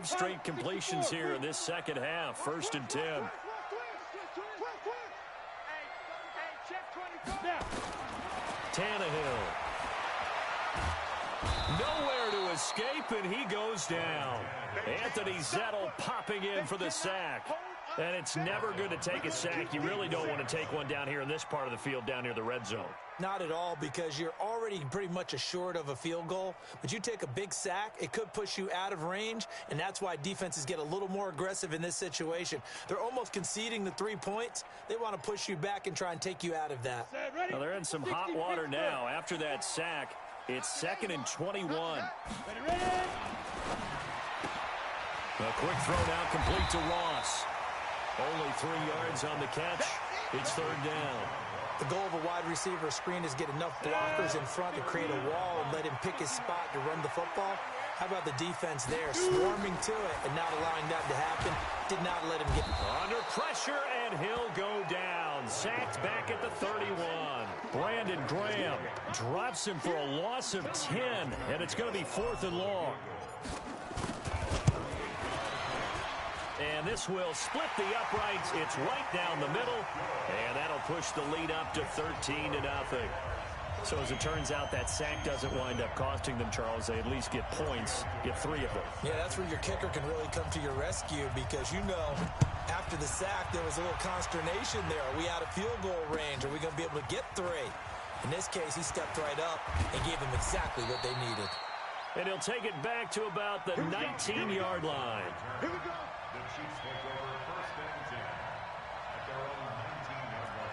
5 straight completions here in this second half. 1st and 10. Tannehill. Nowhere to escape, and he goes down. Anthony Zettel popping in for the sack. And it's never good to take a sack. You really don't want to take one down here in this part of the field, down near the red zone. Not at all, because you're already pretty much assured of a field goal. But you take a big sack, it could push you out of range, and that's why defenses get a little more aggressive in this situation. They're almost conceding the 3 points. They want to push you back and try and take you out of that. Well, they're in some hot water now. After that sack, it's 2nd and 21. A quick throw now complete to Ross. Only 3 yards on the catch. It's 3rd down. The goal of a wide receiver screen is get enough blockers in front to create a wall and let him pick his spot to run the football. How about the defense there, swarming to it and not allowing that to happen? Did not let him get under pressure, and he'll go down. Sacked back at the 31. Brandon Graham drops him for a loss of 10, and it's going to be 4th and long. And this will split the uprights. It's right down the middle, and that'll push the lead up to 13-0. So as it turns out, that sack doesn't wind up costing them, Charles. They at least get points, get 3 of them. Yeah, that's where your kicker can really come to your rescue, because you know after the sack there was a little consternation there. Are we out of field goal range? Are we going to be able to get 3? In this case, he stepped right up and gave them exactly what they needed. And he'll take it back to about the 19-yard line. Here we go. The Chiefs take over 1st and 10 at their own 19-yard line.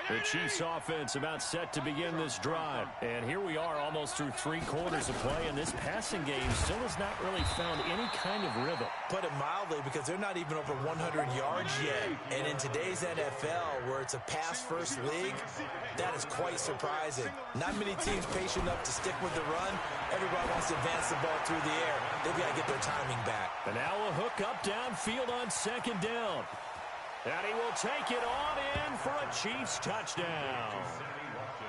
The Chiefs offense about set to begin this drive. And here we are almost through 3 quarters of play, and this passing game still has not really found any kind of rhythm. Put it mildly, because they're not even over 100 yards yet. And in today's NFL, where it's a pass-first league, that is quite surprising. Not many teams patient enough to stick with the run. Everybody wants to advance the ball through the air. They've got to get their timing back. And now a hook up downfield on 2nd down. And he will take it on in for a Chiefs touchdown.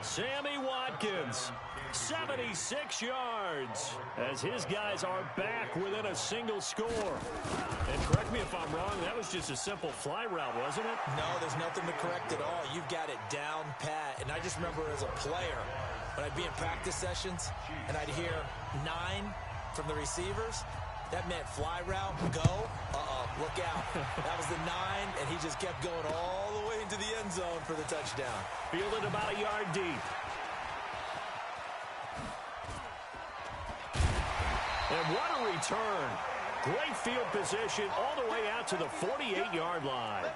Sammy Watkins, 76 yards, as his guys are back within a single score. And correct me if I'm wrong, that was just a simple fly route, wasn't it? No, there's nothing to correct at all. You've got it down pat. And I just remember as a player, when I'd be in practice sessions and I'd hear 9 from the receivers, that meant fly route, go, look out. That was the 9, and he just kept going all the way into the end zone for the touchdown. Fielded about a yard deep. And what a return. Great field position all the way out to the 48-yard line.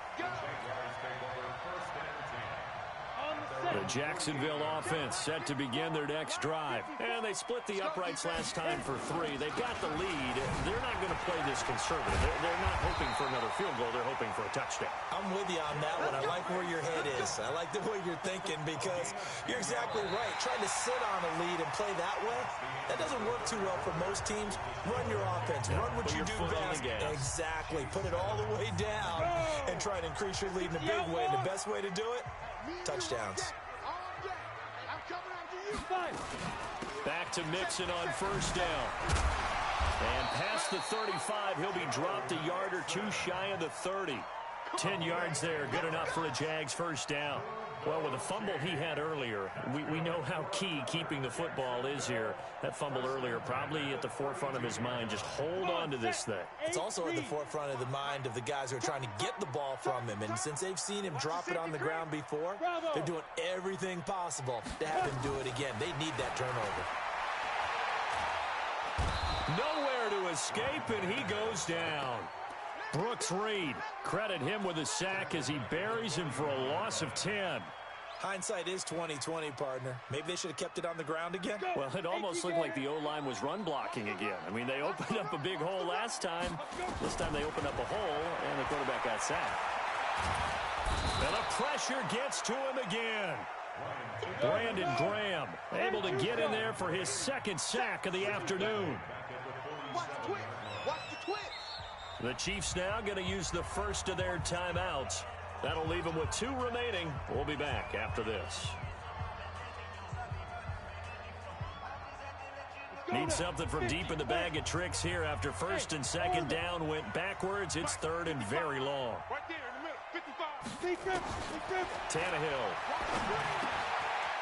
The Jacksonville offense set to begin their next drive. And they split the uprights last time for 3. They've got the lead. They're not going to play this conservative. They're not hoping for another field goal. They're hoping for a touchdown. I'm with you on that one. I like where your head is. I like the way you're thinking, because you're exactly right. Trying to sit on a lead and play that way, that doesn't work too well for most teams. Run your offense. Run what you do best. Exactly. Put it all the way down and try to increase your lead in a big way. And the best way to do it, touchdowns. Back to Mixon on 1st down. And past the 35, he'll be dropped a yard or 2 shy of the 30. 10 yards there, good enough for a Jags 1st down. Well, with the fumble he had earlier, we know how key keeping the football is here. That fumble earlier probably at the forefront of his mind. Just hold on to this thing. It's also at the forefront of the mind of the guys who are trying to get the ball from him. And since they've seen him drop it on the ground before, they're doing everything possible to have him do it again. They need that turnover. Nowhere to escape, and he goes down. Brooks Reed, credit him with a sack as he buries him for a loss of 10. Hindsight is 20/20, partner. Maybe they should have kept it on the ground again. Well, it almost looked like the O-line was run blocking again. I mean, they opened up a big hole last time. This time they opened up a hole, and the quarterback got sacked. And the pressure gets to him again. Brandon Graham able to get in there for his 2nd sack of the afternoon. The Chiefs now going to use the first of their timeouts. That'll leave them with 2 remaining. We'll be back after this. Need something from deep in the bag of tricks here. After first and second down went backwards, it's third and very long. Right there in the middle, 55. Tannehill.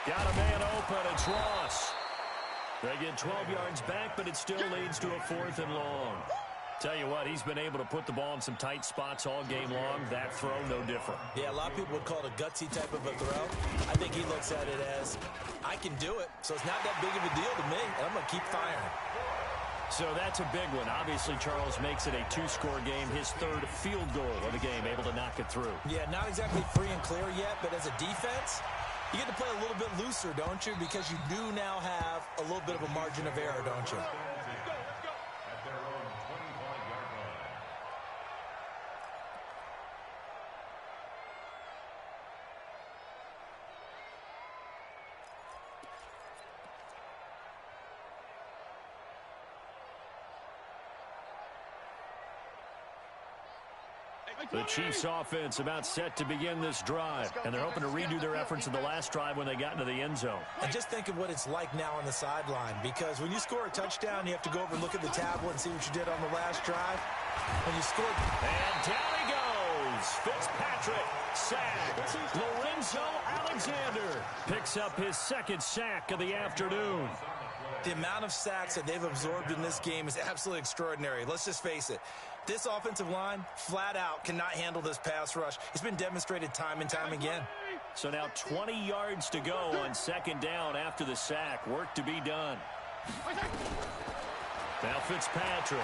Got a man open. It's Ross. They get 12 yards back, but it still leads to a 4th and long. Tell you what, he's been able to put the ball in some tight spots all game long. That throw, no different. Yeah, a lot of people would call it a gutsy type of a throw. I think he looks at it as, I can do it, so it's not that big of a deal to me, and I'm going to keep firing. So that's a big one. Obviously, Charles makes it a 2-score game. His 3rd field goal of the game, able to knock it through. Yeah, not exactly free and clear yet, but as a defense, you get to play a little bit looser, don't you? Because you do now have a little bit of a margin of error, don't you? The Chiefs offense about set to begin this drive, and they're hoping to redo their efforts in the last drive when they got into the end zone. And just think of what it's like now on the sideline, because when you score a touchdown, you have to go over and look at the tablet and see what you did on the last drive. When you scored... And down he goes. Fitzpatrick, sack. Lorenzo Alexander picks up his 2nd sack of the afternoon. The amount of sacks that they've absorbed in this game is absolutely extraordinary. Let's just face it. This offensive line, flat out, cannot handle this pass rush. It's been demonstrated time and time again. So now 20 yards to go on 2nd down after the sack. Work to be done. Now Fitzpatrick.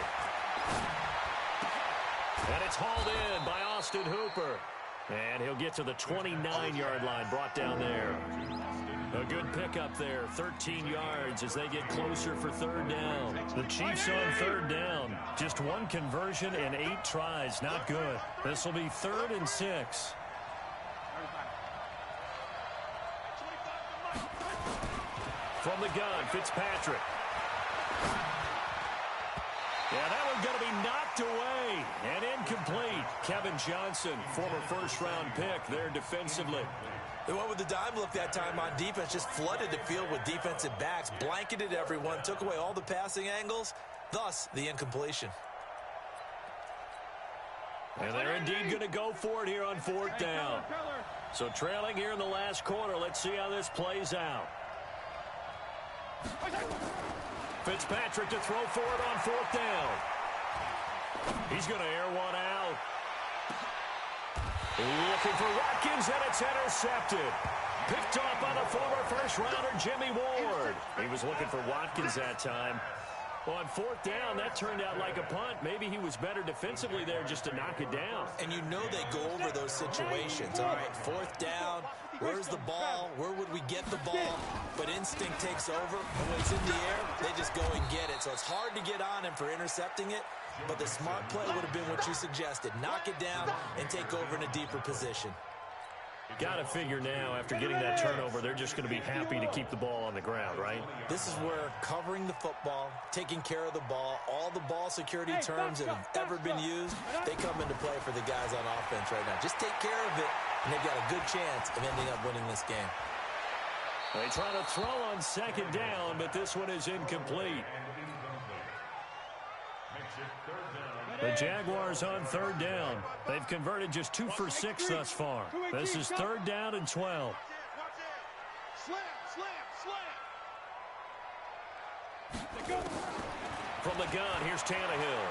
And it's hauled in by Austin Hooper. And he'll get to the 29-yard line, brought down there. A good pickup there, 13 yards as they get closer for 3rd down. The Chiefs on 3rd down. Just 1 conversion and 8 tries. Not good. This will be 3rd and 6. From the gun, Fitzpatrick. Yeah, that one's going to be knocked away and incomplete. Kevin Johnson, former 1st-round pick there defensively. They went with the dime look that time on defense, just flooded the field with defensive backs, blanketed everyone, took away all the passing angles, thus the incompletion. And they're indeed going to go for it here on 4th down. So trailing here in the last quarter, let's see how this plays out. Fitzpatrick to throw for it on 4th down. He's going to air one out. Looking for Watkins, and it's intercepted. Picked off by the former 1st-rounder, Jimmy Ward. He was looking for Watkins that time. Well, on 4th down, that turned out like a punt. Maybe he was better defensively there just to knock it down. And you know they go over those situations. All right, 4th down, where's the ball? Where would we get the ball? But instinct takes over, and when it's in the air, they just go and get it. So it's hard to get on him for intercepting it. But the smart play would have been what you suggested. Knock it down and take over in a deeper position. Got to figure now, after getting that turnover, they're just going to be happy to keep the ball on the ground, right? This is where covering the football, taking care of the ball, all the ball security terms that have ever been used, they come into play for the guys on offense right now. Just take care of it, and they've got a good chance of ending up winning this game. They try to throw on 2nd down, but this one is incomplete. The Jaguars on 3rd down. They've converted just 2 for 6 thus far. This is 3rd down and 12. From the gun, here's Tannehill.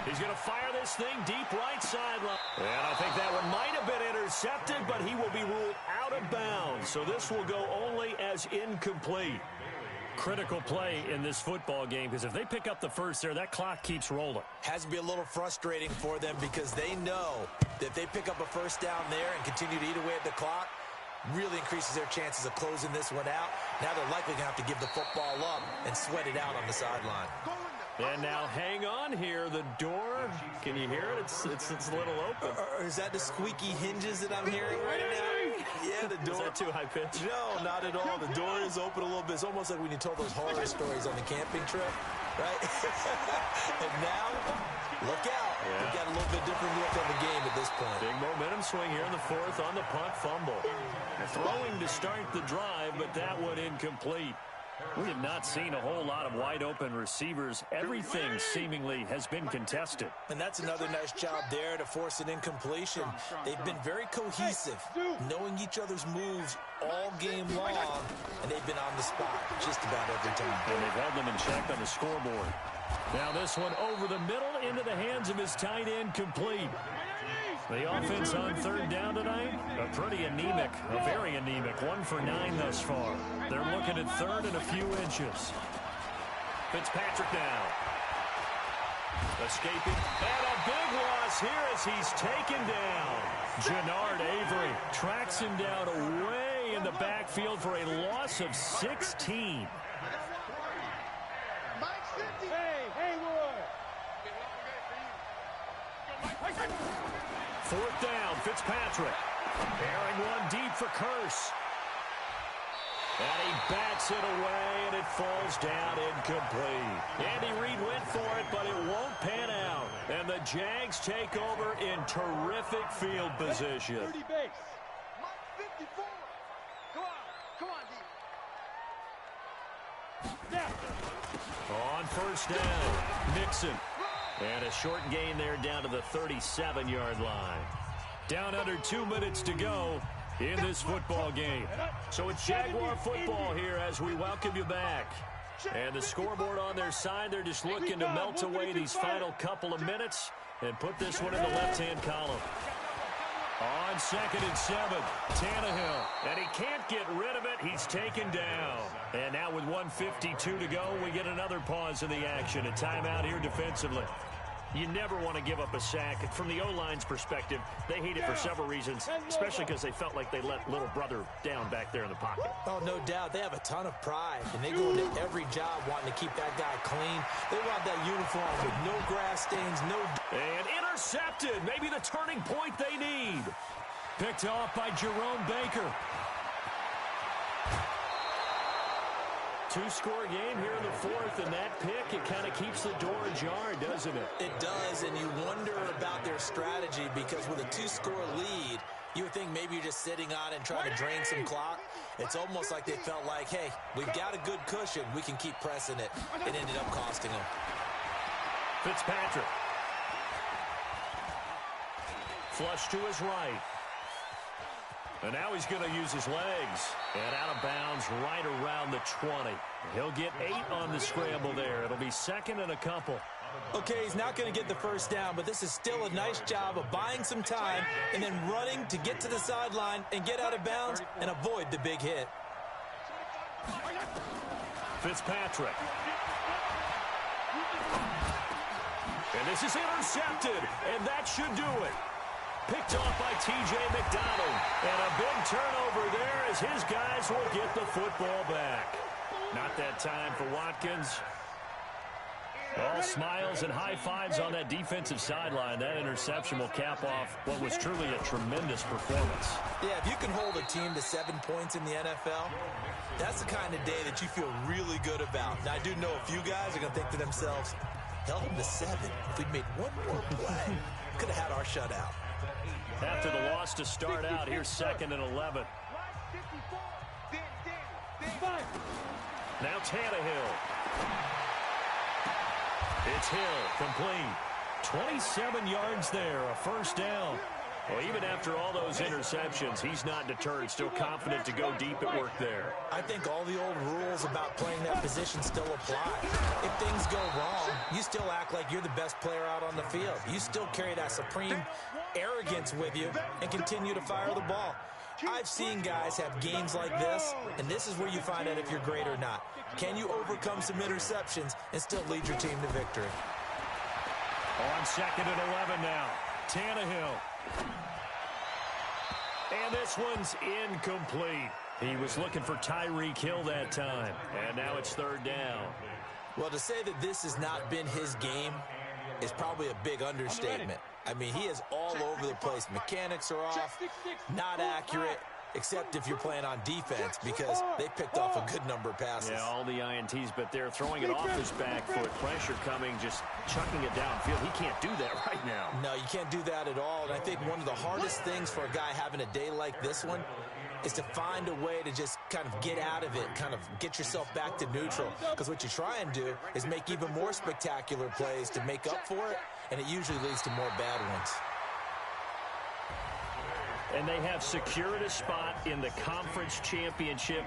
He's going to fire this thing deep right sideline. And I think that one might have been intercepted, but he will be ruled out of bounds. So this will go only as incomplete. Critical play in this football game, because if they pick up the first there, that clock keeps rolling. Has to be a little frustrating for them because they know that if they pick up a 1st down there and continue to eat away at the clock, really increases their chances of closing this one out. Now they're likely going to have to give the football up and sweat it out on the sideline. And now hang on here. The door, can you hear it? It's a little open. Or is that the squeaky hinges that I'm hearing right now? Yeah, the door. Is that too high pitch? No, not at all. The door is open a little bit. It's almost like when you told those horror stories on the camping trip, right? And now, look out. Yeah. We've got a little bit different look on the game at this point. Big momentum swing here in the 4th on the punt fumble. Throwing to start the drive, but that one incomplete. We have not seen a whole lot of wide-open receivers. Everything seemingly has been contested. And that's another nice job there to force an incompletion. They've been very cohesive, knowing each other's moves all game long, and they've been on the spot just about every time. And they've held them in check on the scoreboard. Now this one over the middle into the hands of his tight end, complete. The offense on third down tonight, a pretty anemic, a very anemic. 1 for 9 thus far. They're looking at third and a few inches. Fitzpatrick now. Escaping. And a big loss here as he's taken down. Jannard Avery tracks him down away in the backfield for a loss of 16. Fourth down, Fitzpatrick. Airing one deep for Curse. And he bats it away, and it falls down incomplete. Andy Reid went for it, but it won't pan out. And the Jags take over in terrific field position. 30 base. 54. Come on, On first down, Nixon. And a short gain there down to the 37-yard line. Down under 2 minutes to go in this football game. So it's Jaguar football here as we welcome you back. And the scoreboard on their side, they're just looking to melt away these final couple of minutes and put this one in the left-hand column. On 2nd and 7, Tannehill. And he can't get rid of it. He's taken down. And now with 1:52 to go, we get another pause in the action. A timeout here defensively. You never want to give up a sack. From the O-line's perspective, they hate it for several reasons, especially because they felt like they let little brother down back there in the pocket. Oh, no doubt. They have a ton of pride, and they go into every job wanting to keep that guy clean. They want that uniform with no grass stains, no... And intercepted. Maybe the turning point they need. Picked off by Jerome Baker. Two-score game here in the fourth, and that pick, it kind of keeps the door ajar, doesn't it? It does, and you wonder about their strategy because with a two-score lead, you would think maybe you're just sitting on it and trying to drain some clock. It's almost like they felt like, hey, we've got a good cushion. We can keep pressing it. It ended up costing them. Fitzpatrick. Flush to his right. And now he's going to use his legs. And out of bounds right around the 20. He'll get 8 on the scramble there. It'll be 2nd and a couple. Okay, he's not going to get the first down, but this is still a nice job of buying some time and then running to get to the sideline and get out of bounds and avoid the big hit. Fitzpatrick. And this is intercepted, and that should do it. Picked off by T.J. McDonald. And a big turnover there as his guys will get the football back. Not that time for Watkins. All smiles and high fives on that defensive sideline. That interception will cap off what was truly a tremendous performance. Yeah, if you can hold a team to 7 points in the NFL, that's the kind of day that you feel really good about. Now, I do know a few guys are going to think to themselves, held them to 7. If we'd made one more play, could have had our shutout. After the loss to start out, here's 2nd and 11. Now Tannehill. It's Hill, complete. 27 yards there, a first down. Well, even after all those interceptions, he's not deterred, still confident to go deep at work there. I think all the old rules about playing that position still apply. If things go wrong, you still act like you're the best player out on the field. You still carry that supreme arrogance with you and continue to fire the ball. I've seen guys have games like this, and this is where you find out if you're great or not. Can you overcome some interceptions and still lead your team to victory? On 2nd and 11 now, Tannehill. And this one's incomplete. He was looking for Tyreek Hill that time. And now it's 3rd down. Well, to say that this has not been his game is probably a big understatement. I mean, he is all over the place. Mechanics are off, not accurate, except if you're playing on defense because they picked off a good number of passes. Yeah, all the INTs, but they're throwing it off his back foot. Pressure coming, just chucking it downfield. He can't do that right now. No, you can't do that at all. And I think one of the hardest things for a guy having a day like this one is to find a way to just kind of get out of it, kind of get yourself back to neutral. Because what you try and do is make even more spectacular plays to make up for it, and it usually leads to more bad ones. And they have secured a spot in the conference championship